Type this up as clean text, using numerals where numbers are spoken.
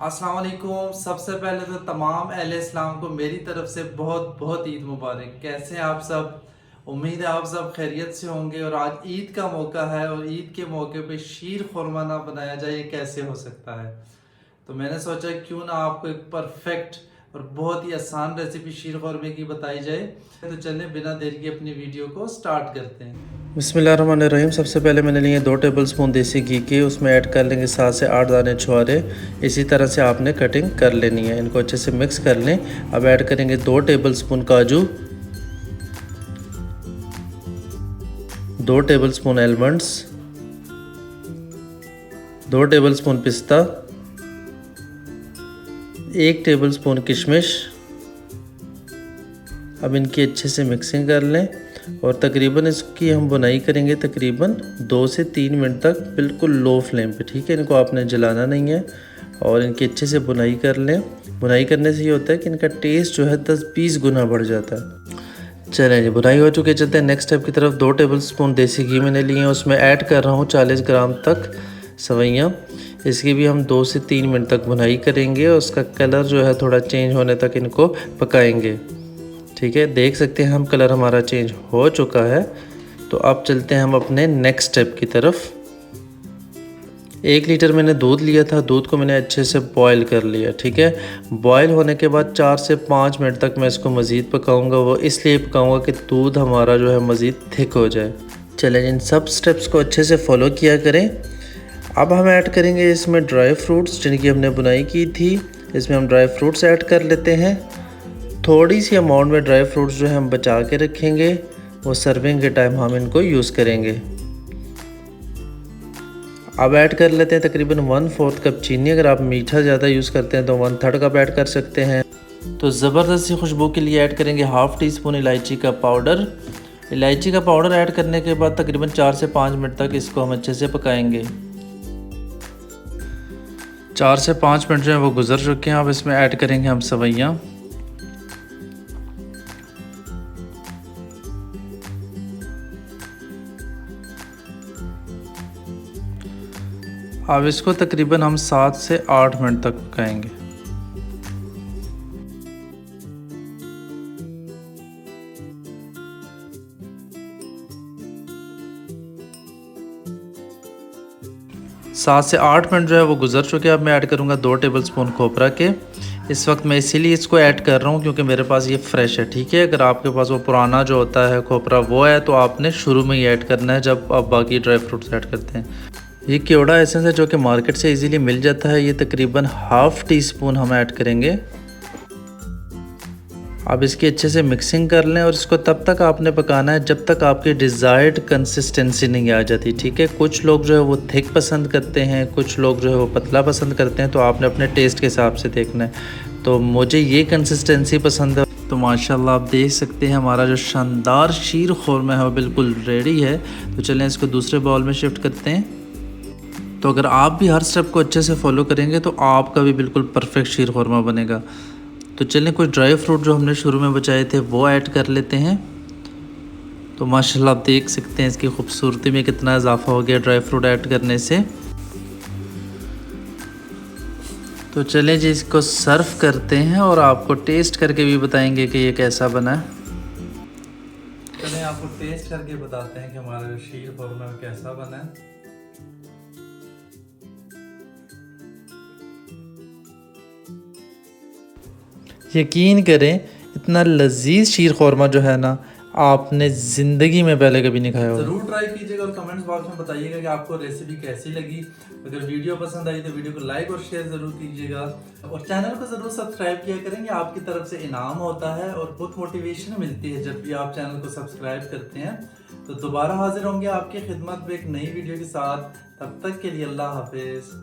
अस्सलाम वालेकुम। सबसे पहले तो तमाम अहले इस्लाम को मेरी तरफ से बहुत बहुत ईद मुबारक। कैसे हैं आप सब? उम्मीद है आप सब खैरियत से होंगे। और आज ईद का मौका है और ईद के मौके पे शीर खुरमा ना बनाया जाए, ये कैसे हो सकता है? तो मैंने सोचा क्यों ना आपको एक परफेक्ट और बहुत ही आसान रेसिपी शीर खुरमे की बताई जाए। तो चलें बिना देर के अपनी वीडियो को स्टार्ट करते हैं। बिस्मिल्लाहिर्रहमानिर्रहीम। सबसे पहले मैंने लिए 2 टेबलस्पून देसी घी के, उसमें ऐड कर लेंगे 7 से 8 दाने छुहारे। इसी तरह से आपने कटिंग कर लेनी है। इनको अच्छे से मिक्स कर लें। अब ऐड करेंगे 2 टेबलस्पून काजू, 2 टेबलस्पून आलमंड्स, 2 टेबलस्पून पिस्ता, 1 टेबलस्पून किशमिश। अब इनकी अच्छे से मिक्सिंग कर लें और तकरीबन इसकी हम बुनाई करेंगे तकरीबन 2 से 3 मिनट तक, बिल्कुल लो फ्लेम पे। ठीक है, इनको आपने जलाना नहीं है और इनकी अच्छे से बुनाई कर लें। बुनाई करने से ये होता है कि इनका टेस्ट जो है 10-20 गुना बढ़ जाता है। चलें जी, बुनाई हो चुकी है। चलते हैं नेक्स्ट स्टेप की तरफ। 2 टेबलस्पून देसी घी मैंने लिए हैं, उसमें ऐड कर रहा हूँ 40 ग्राम तक सवैयाँ। इसकी भी हम 2 से 3 मिनट तक बुनाई करेंगे और उसका कलर जो है थोड़ा चेंज होने तक इनको पकाएंगे। ठीक है, देख सकते हैं हम कलर हमारा चेंज हो चुका है। तो अब चलते हैं हम अपने नेक्स्ट स्टेप की तरफ। 1 लीटर मैंने दूध लिया था, दूध को मैंने अच्छे से बॉईल कर लिया। ठीक है, बॉईल होने के बाद 4 से 5 मिनट तक मैं इसको मज़ीद पकाऊंगा। वो इसलिए पकाऊंगा कि दूध हमारा जो है मज़ीद थिक हो जाए। चलें, इन सब स्टेप्स को अच्छे से फॉलो किया करें। अब हम ऐड करेंगे इसमें ड्राई फ्रूट्स जिनकी हमने बुनाई की थी। इसमें हम ड्राई फ्रूट्स ऐड कर लेते हैं। थोड़ी सी अमाउंट में ड्राई फ्रूट्स जो है हम बचा के रखेंगे, वो सर्विंग के टाइम हम इनको यूज़ करेंगे। अब ऐड कर लेते हैं तकरीबन 1/4 कप चीनी। अगर आप मीठा ज़्यादा यूज़ करते हैं तो 1/3 कप ऐड कर सकते हैं। तो ज़बरदस्त सी खुशबू के लिए ऐड करेंगे हाफ़ टी स्पून इलायची का पाउडर। इलायची का पाउडर ऐड करने के बाद तकरीबन 4 से 5 मिनट तक इसको हम अच्छे से पकाएंगे। 4 से 5 मिनट जो है वो गुजर चुके हैं। अब इसमें ऐड करेंगे हम सवैयाँ। अब इसको तकरीबन हम 7 से 8 मिनट तक पकाएंगे। सात से 8 मिनट जो है वो गुजर चुके हैं। अब मैं ऐड करूँगा 2 टेबलस्पून खोपरा के। इस वक्त मैं इसीलिए इसको ऐड कर रहा हूँ क्योंकि मेरे पास ये फ्रेश है। ठीक है, अगर आपके पास वो पुराना जो होता है खोपरा वो है तो आपने शुरू में ही ऐड करना है जब आप बाकी ड्राई फ्रूट्स ऐड करते हैं। ये केवड़ा एसेंस है जो कि मार्केट से इजीली मिल जाता है। ये तकरीबन हाफ़ टी स्पून हम ऐड करेंगे। अब इसकी अच्छे से मिक्सिंग कर लें और इसको तब तक आपने पकाना है जब तक आपकी डिज़ायर्ड कंसिस्टेंसी नहीं आ जाती। ठीक है, कुछ लोग जो है वो थिक पसंद करते हैं, कुछ लोग जो है वो पतला पसंद करते हैं। तो आपने अपने टेस्ट के हिसाब से देखना है। तो मुझे ये कंसिस्टेंसी पसंद है। तो माशाल्लाह आप देख सकते हैं हमारा जो शानदार शीर खुरमा है वो बिल्कुल रेडी है। तो चलें इसको दूसरे बाउल में शिफ्ट करते हैं। तो अगर आप भी हर स्टेप को अच्छे से फॉलो करेंगे तो आपका भी बिल्कुल परफेक्ट शीर खुरमा बनेगा। तो चलें कुछ ड्राई फ्रूट जो हमने शुरू में बचाए थे वो ऐड कर लेते हैं। तो माशाल्लाह आप देख सकते हैं इसकी खूबसूरती में कितना इजाफा हो गया ड्राई फ्रूट ऐड करने से। तो चलें जी, इसको सर्व करते हैं और आपको टेस्ट करके भी बताएंगे कि ये कैसा बना है। चलें आपको टेस्ट करके बताते हैं कि हमारा जो शीर खुरमा कैसा बना है। यकीन करें, इतना लजीज शीर खुरमा जो है ना, आपने ज़िंदगी में पहले कभी नहीं खाया होगा। ज़रूर ट्राई कीजिएगा और कमेंट्स बॉक्स में बताइएगा कि आपको रेसिपी कैसी लगी। अगर वीडियो पसंद आई तो वीडियो को लाइक और शेयर ज़रूर कीजिएगा और चैनल को ज़रूर सब्सक्राइब किया करेंगे। आपकी तरफ से इनाम होता है और बहुत मोटिवेशन मिलती है जब भी आप चैनल को सब्सक्राइब करते हैं। तो दोबारा हाजिर होंगे आपकी खिदमत में एक नई वीडियो के साथ। तब तक के लिए अल्लाह हाफिज़।